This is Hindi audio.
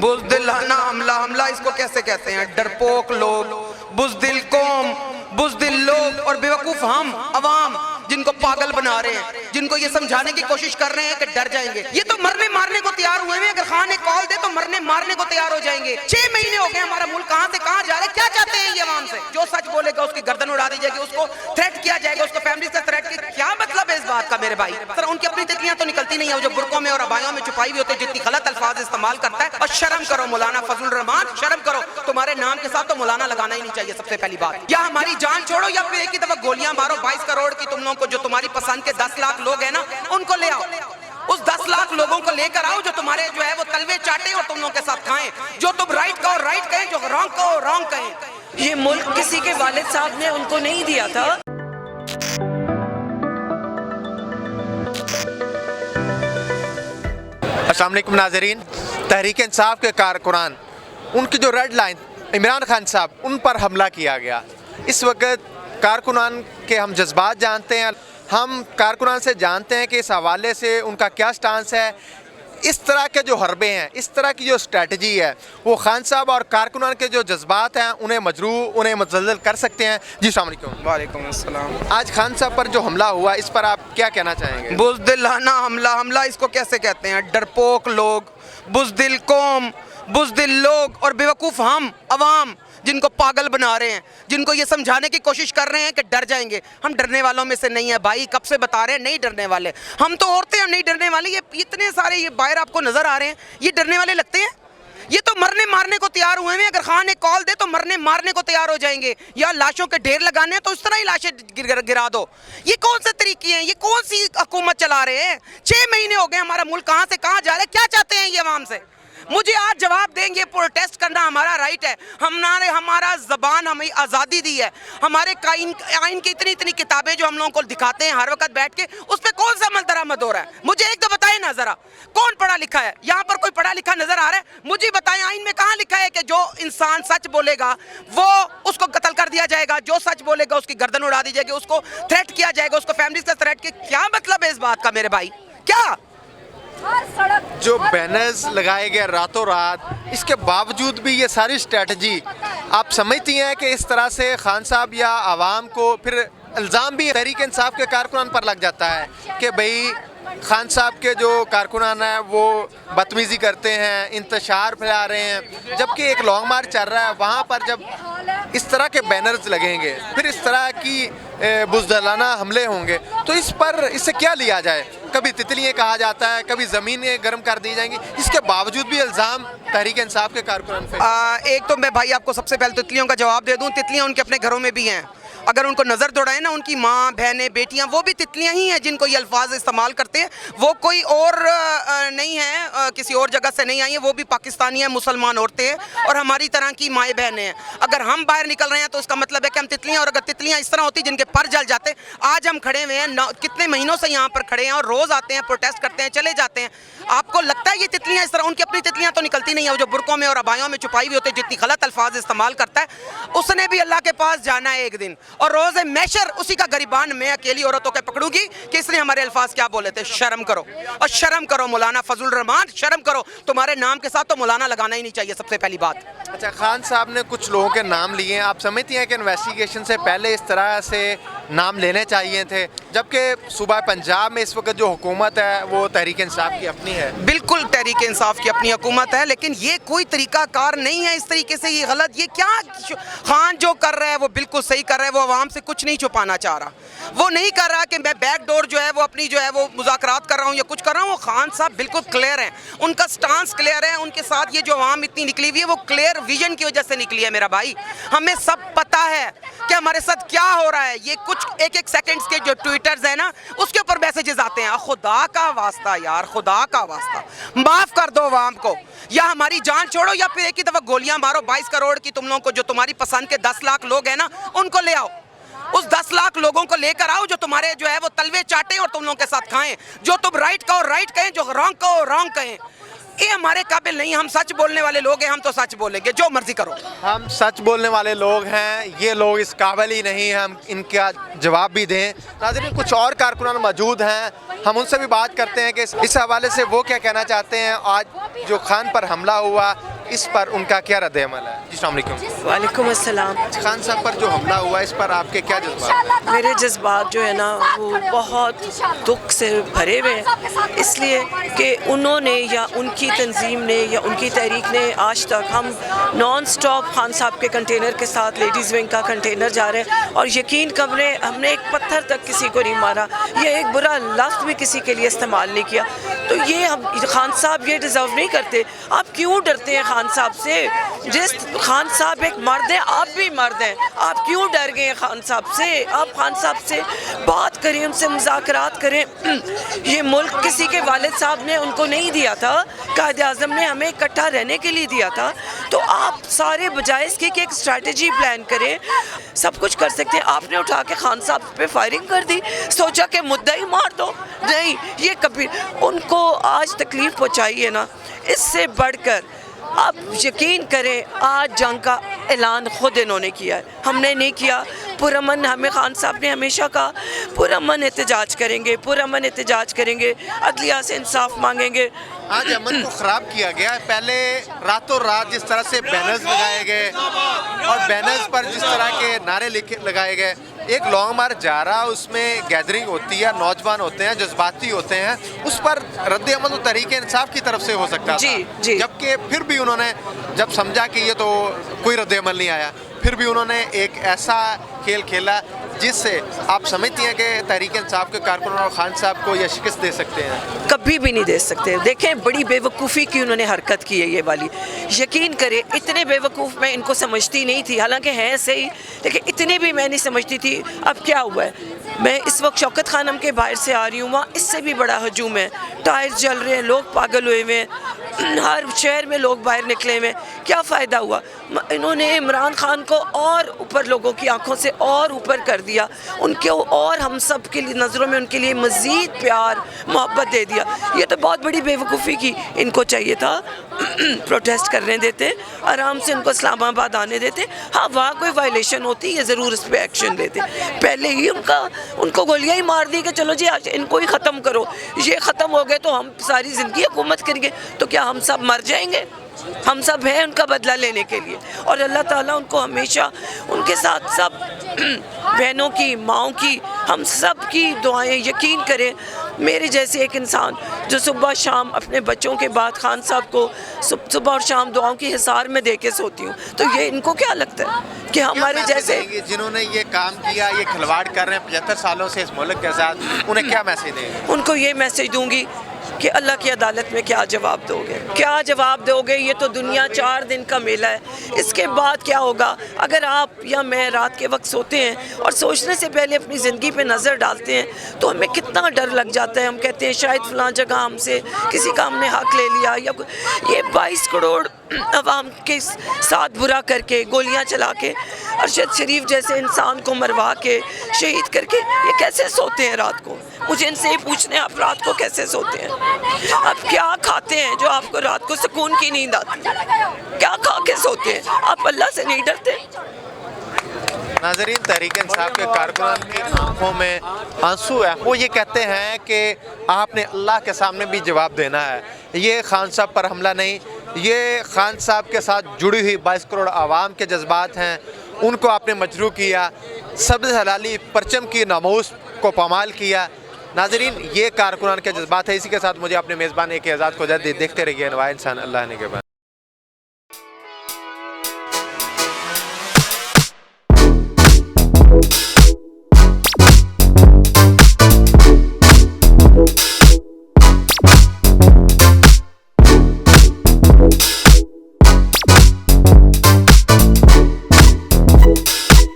बुज़दिलाना हमला, हमला इसको कैसे कहते हैं? डरपोक लोग, बुज़दिल कौम, बुज़दिल लोग और बेवकूफ़ हम अवाम जिनको पागल बना रहे हैं, जिनको ये समझाने की कोशिश कर रहे हैं कि डर जाएंगे। ये तो मरने मारने को तैयार हुए हैं। अगर खान एक कॉल दे तो मरने मारने को तैयार हो जाएंगे। 6 महीने हो गए हमारा मुल्क कहां से कहां जा रहा है। क्या चाहते हैं ये अवाम से? जो सच बोलेगा उसकी गर्दन उड़ा दी जाएगी, उसको थ्रेट किया जाएगा, उसको फैमिली से थ्रेट किया। क्या मतलब है इस बात का मेरे भाई? सर उनकी अपनी तितलियां तो निकलती नहीं है, जो बुरकों में और अबायों में छुपाई हुई होती है, जितनी गलत अल्फाज इस्तेमाल करता है। और शर्म करो मौलाना फजल रहमान, शर्म करो। तुम्हारे नाम के साथ तो मौलाना लगाना ही नहीं चाहिए सबसे पहली बात। या हमारी जान छोड़ो या फिर एक ही दफा गोलियां मारो। 22 करोड़ की तुम लोगों को, जो तुम्हारी पसंद के 10 लाख लोग हैं ना, उनको ले आओ। उस 10 लाख लोगों को लेकर आओ जो तुम्हारे जो है वो तलवे चाटे और तुम लोगों के साथ खाएं। जो तुम राइट कहो राइट कहें, जो रॉन्ग कहो रॉन्ग कहें। ये मुल्क किसी के वालिद साहब ने उनको नहीं दिया था। अस्सलाम वालेकुम नाज़रीन। तहरीक इंसाफ के कारकुनान, उनकी जो रेड लाइन इमरान खान साहब, उन पर हमला किया गया। इस वक्त कारकुनान के हम जज्बात जानते हैं, हम कारकुनान से जानते हैं कि इस हवाले से उनका क्या स्टांस है। इस तरह के जो हरबे हैं, इस तरह की जो स्ट्रेटजी है, वो खान साहब और कारकुनान के जो जज्बात हैं उन्हें मजरूह, उन्हें मुज़ल्ज़ल कर सकते हैं। जी अस्सलाम वालेकुम। वालेकुम अस्सलाम। आज खान साहब पर जो हमला हुआ, इस पर आप क्या कहना चाहेंगे? बुज़दिलाना हमला, हमला इसको कैसे कहते हैं? डरपोक लोग, बुज़दिल कौम, बुज़दिल लोग और बेवकूफ़ हम अवाम जिनको पागल बना रहे हैं, जिनको ये समझाने की कोशिश कर रहे हैं कि डर जाएंगे। हम डरने वालों में से नहीं है भाई, कब से बता रहे हैं नहीं डरने वाले। हम तो औरतें हम नहीं डरने वाले। ये इतने सारे ये बाहर आपको नजर आ रहे हैं, ये डरने वाले लगते हैं? ये तो मरने मारने को तैयार हुए हैं। अगर खान एक कॉल दे तो मरने मारने को तैयार हो जाएंगे। या लाशों के ढेर लगाने हैं तो उस तरह ही लाशें गिरा दो। ये कौन से तरीके हैं? ये कौन सी हुकूमत चला रहे हैं? 6 महीने हो गए हमारा मुल्क कहां से कहां जा रहा है। क्या चाहते हैं ये अवाम से? मुझे आज जवाब देंगे। प्रोटेस्ट करना हमारा राइट है। हमने हमारा ज़बान हमें आज़ादी दी है। हमारे आइन की इतनी इतनी किताबें जो हम लोगों को दिखाते हैं हर वक्त बैठ के, उस पर कौन सा अमल दरामद हो रहा है? मुझे एक तो बताएं ना ज़रा, कौन पढ़ा लिखा है यहाँ पर? कोई पढ़ा लिखा नजर आ रहा है? मुझे बताएं आइन में कहाँ लिखा है कि जो इंसान सच बोलेगा वो उसको कत्ल कर दिया जाएगा, जो सच बोलेगा उसकी गर्दन उड़ा दी जाएगी, उसको थ्रेट किया जाएगा, उसको फैमिली से थ्रेट किया। क्या मतलब है इस बात का मेरे भाई? क्या जो बैनर्स लगाए गए रातों रात, इसके बावजूद भी ये सारी स्ट्रेटजी आप समझती हैं कि इस तरह से खान साहब या आवाम को फिर इल्ज़ाम भी तहरीक इंसाफ के कारकुनान पर लग जाता है कि भाई खान साहब के जो कारकुनान हैं वो बदतमीज़ी करते हैं, इंतशार फैला रहे हैं। जबकि एक लॉन्ग मार्च चल रहा है, वहाँ पर जब इस तरह के बैनर्स लगेंगे, फिर इस तरह की बुज़दिलाना हमले होंगे, तो इस पर इससे क्या लिया जाए? कभी तितलियाँ कहा जाता है, कभी ज़मीनें गर्म कर दी जाएंगी, इसके बावजूद भी इल्ज़ाम तहरीक इंसाफ के कारकुनान पे। एक तो मैं भाई आपको सबसे पहले तितलियों का जवाब दे दूं। तितलियां उनके अपने घरों में भी हैं। अगर उनको नज़र दौड़ाएं ना, उनकी माँ बहनें बेटियां, वो भी तितलियां ही हैं जिनको ये अल्फाज इस्तेमाल करते हैं। वो कोई और नहीं है, किसी और जगह से नहीं आई है। वो भी पाकिस्तानी है, मुसलमान औरतें हैं और हमारी तरह की माएँ बहनें हैं। अगर हम बाहर निकल रहे हैं तो उसका मतलब है कि हम तितलियाँ, और अगर तितलियाँ इस तरह होती जिनके पर जल जाते। आज हम खड़े हुए हैं, कितने महीनों से यहाँ पर खड़े हैं और रोज़ आते हैं, प्रोटेस्ट करते हैं, चले जाते हैं। आपको लगता है ये तितलियाँ इस तरह? उनकी अपनी तितलियाँ तो निकलती नहीं है, जो बुरकों में और अबायों में छुपाई हुई होती है, जितनी गलत अल्फाज इस्तेमाल करता है। उसने भी अल्लाह के पास जाना है एक दिन, और रोज़ मैशर उसी का गरिबान मैं अकेली औरतों के पकड़ूंगी कि इसने हमारे अल्फाज क्या बोले थे। शर्म करो, और शर्म करो मौलाना फजल रहमान, शर्म करो। तुम्हारे नाम के साथ तो मौलाना लगाना ही नहीं चाहिए सबसे पहली बात। अच्छा, खान साहब ने कुछ लोगों के नाम लिए हैं, आप समझती हैं कि इन्वेस्टिगेशन से पहले इस तरह से नाम लेने चाहिए थे? जबकि सूबा पंजाब में इस वक्त जो हुकूमत है वो तहरीक इंसाफ की अपनी है। बिल्कुल तहरीक इंसाफ की अपनी हुकूमत है, लेकिन ये कोई तरीकाकार नहीं है इस तरीके से। ये गलत, ये क्या खान जो कर रहा है वो बिल्कुल सही कर रहा है। वो आवाम से कुछ नहीं छुपाना चाह रहा। वो नहीं कर रहा कि मैं बैक डोर जो है वो अपनी जो है वो मुज़ाकरात कर रहा हूँ या कुछ कर रहा हूँ। वो खान साहब बिल्कुल क्लियर हैं, उनका स्टांस क्लियर है। उनके साथ ये जो आवाम इतनी निकली हुई है वो क्लियर विजन की वजह से निकली है मेरा भाई। हमें सब पता है कि हमारे साथ क्या हो रहा है। ये कुछ एक सेकंड्स के जो ट्विटर्स है ना, उसके ऊपर मैसेजेस आते हैं। खुदा का वास्ता यार, खुदा का वास्ता माफ कर दो आवाम को। या हमारी जान छोड़ो या फिर एक ही दफा गोलियां मारो। 22 करोड़ की तुम लोगों को, जो तुम्हारी पसंद के 10 लाख लोग हैं ना, उनको ले आओ। उस 10 लाख लोगों को लेकर आओ जो तुम्हारे जो है वो तलवे चाटे और तुम लोगों के साथ खाएं। जो तुम राइट कहो राइट कहें, जो रॉन्ग कहो रॉन्ग कहें। ये हमारे काबिल नहीं। हम सच बोलने वाले लोग हैं, हम तो सच बोलेंगे, जो मर्जी करो। हम सच बोलने वाले लोग हैं, ये लोग इस काबिल ही नहीं हैं हम इनका जवाब भी दें। नाज़रीन, कुछ और कारकुनान मौजूद हैं, हम उनसे भी बात करते हैं कि इस हवाले से वो क्या कहना चाहते हैं। आज जो खान पर हमला हुआ, इस पर उनका क्या रद्द-ए-अमल है? जी अस्सलाम वालेकुम। वालेकुम अस्सलाम। खान साहब पर जो हमला हुआ इस पर आपके क्या जज्बात? मेरे जज्बात जो है ना वो बहुत दुख से भरे हुए हैं, इसलिए कि उन्होंने या उनकी तंजीम ने या उनकी तहरीक ने आज तक हम नॉन स्टॉप खान साहब के कंटेनर के साथ लेडीज़ विंग का कंटेनर जा रहे हैं और यकीन करें हमने एक पत्थर तक किसी को नहीं मारा, ये एक बुरा लफ्ज़ भी किसी के लिए इस्तेमाल नहीं किया। तो ये हम खान साहब ये डिज़र्व नहीं करते। आप क्यों डरते हैं खान साहब से? जिस खान साहब एक मर्द हैं, आप भी मर्द हैं, आप क्यों डर गए खान साहब से? आप खान साहब से बात करें, उनसे मुज़ाकरात करें। ये मुल्क किसी के वालिद साहब ने उनको नहीं दिया था, कायद आज़म ने हमें इकट्ठा रहने के लिए दिया था। तो आप सारे बजाय इसके कि एक स्ट्रैटेजी प्लान करें, सब कुछ कर सकते हैं। आपने उठा के खान साहब पे फायरिंग कर दी, सोचा कि मुद्दा ही मार दो। नहीं, ये कभी उनको आज तकलीफ़ पहुँचाई है ना, इससे बढ़कर आप यकीन करें आज जंग का ऐलान खुद इन्होंने किया है, हमने नहीं किया। पुरअमन हमें खान साहब ने हमेशा कहा पुरअमन एहतजाज करेंगे, पुरअमन एहतजाज करेंगे, अदलिया से इंसाफ मांगेंगे। आज अमन को ख़राब किया गया। पहले रातों रात जिस तरह से बैनर्स लगाए गए और बैनर्स पर जिस तरह के नारे लगाए गए, एक लॉन्ग मार्च जा रहा, उसमें गैदरिंग होती है, नौजवान होते हैं, जज्बाती होते हैं, उस पर रद्द-ए-अमल तो तरीके इंसाफ की तरफ से हो सकता जी, था। जी। जबकि फिर भी उन्होंने जब समझा कि ये तो कोई रद्द-ए-अमल नहीं आया, फिर भी उन्होंने एक ऐसा खेल खेला जिससे आप समझती हैं कि तहरीक इंसाफ के कारकुनों और खान साहब को यह शिकस्त दे सकते हैं? कभी भी नहीं दे सकते। देखें बड़ी बेवकूफ़ी की उन्होंने हरकत की है ये वाली। यकीन करें इतने बेवकूफ़ मैं इनको समझती नहीं थी, हालांकि हैं सही, लेकिन इतने भी मैं नहीं समझती थी। अब क्या हुआ है, मैं इस वक्त शौकत खानम के बाहर से आ रही हूँ, वहाँ इससे भी बड़ा हजूम है, टायर जल रहे हैं, लोग पागल हुए हुए हैं, हर शहर में लोग बाहर निकले हुए हैं। क्या फ़ायदा हुआ? इन्होंने इमरान खान को और ऊपर लोगों की आंखों से और ऊपर कर दिया, उनके और हम सब के लिए नज़रों में उनके लिए मज़ीद प्यार मोहब्बत दे दिया। ये तो बहुत बड़ी बेवकूफ़ी की। इनको चाहिए था प्रोटेस्ट करने देते, आराम से उनको इस्लामाबाद आने देते। हाँ, वहाँ कोई वायलेशन होती है ज़रूर उस पर एक्शन लेते। पहले ही उनको गोलियाँ ही मार दी कि चलो जी आज इनको ही ख़त्म करो, ये ख़त्म हो गए तो हम सारी ज़िंदगी हुकूमत करेंगे। तो क्या हम सब मर जाएंगे? हम सब हैं उनका बदला लेने के लिए। और अल्लाह ताला उनको हमेशा उनके साथ सब बहनों की, माओं की, हम सब की दुआएं। यकीन करें मेरे जैसे एक इंसान जो सुबह शाम अपने बच्चों के बाद खान साहब को सुबह और शाम दुआओं की हिसार में दे के सोती हूँ, तो ये इनको क्या लगता है कि हमारे जैसे जिन्होंने ये काम किया, ये खिलवाड़ कर रहे हैं 75 सालों से इस मुल्क के साथ, उन्हें क्या मैसेज देंगे? उनको ये मैसेज दूंगी कि अल्लाह की अदालत में क्या जवाब दोगे, क्या जवाब दोगे? ये तो दुनिया 4 दिन का मेला है, इसके बाद क्या होगा? अगर आप या मैं रात के वक्त सोते हैं और सोचने से पहले अपनी ज़िंदगी पे नज़र डालते हैं तो हमें कितना डर लग जाता है। हम कहते हैं शायद फ़लाँ जगह हमसे किसी का हमने हक ले लिया, या ये 22 करोड़ अवाम के साथ बुरा करके, गोलियां चला के, अरशद शरीफ जैसे इंसान को मरवा के, शहीद करके, ये कैसे सोते हैं रात को? मुझे इनसे ही पूछने आप रात को कैसे सोते हैं? आप क्या खाते हैं जो आपको रात को सुकून की नींद आती है? क्या खा के सोते हैं? आप अल्लाह से नहीं डरते? नाज़रीन, तहरीक इंसाफ के कारकुनान की आंखों में आंसू है। वो ये कहते हैं कि आपने अल्लाह के सामने भी जवाब देना है। ये खान साहब पर हमला नहीं, ये खान साहब के साथ जुड़ी हुई 22 करोड़ आवाम के जज्बात हैं, उनको आपने मजरू किया, सब्ज़ हलाली परचम की नामूस को पामाल किया। नाज़रीन, ये कारकुनान के जज्बात है। इसी के साथ मुझे अपने मेज़बान एक आज़ाद को देखते रहिए। नवाए इंसान अल्लाह ने के बाद।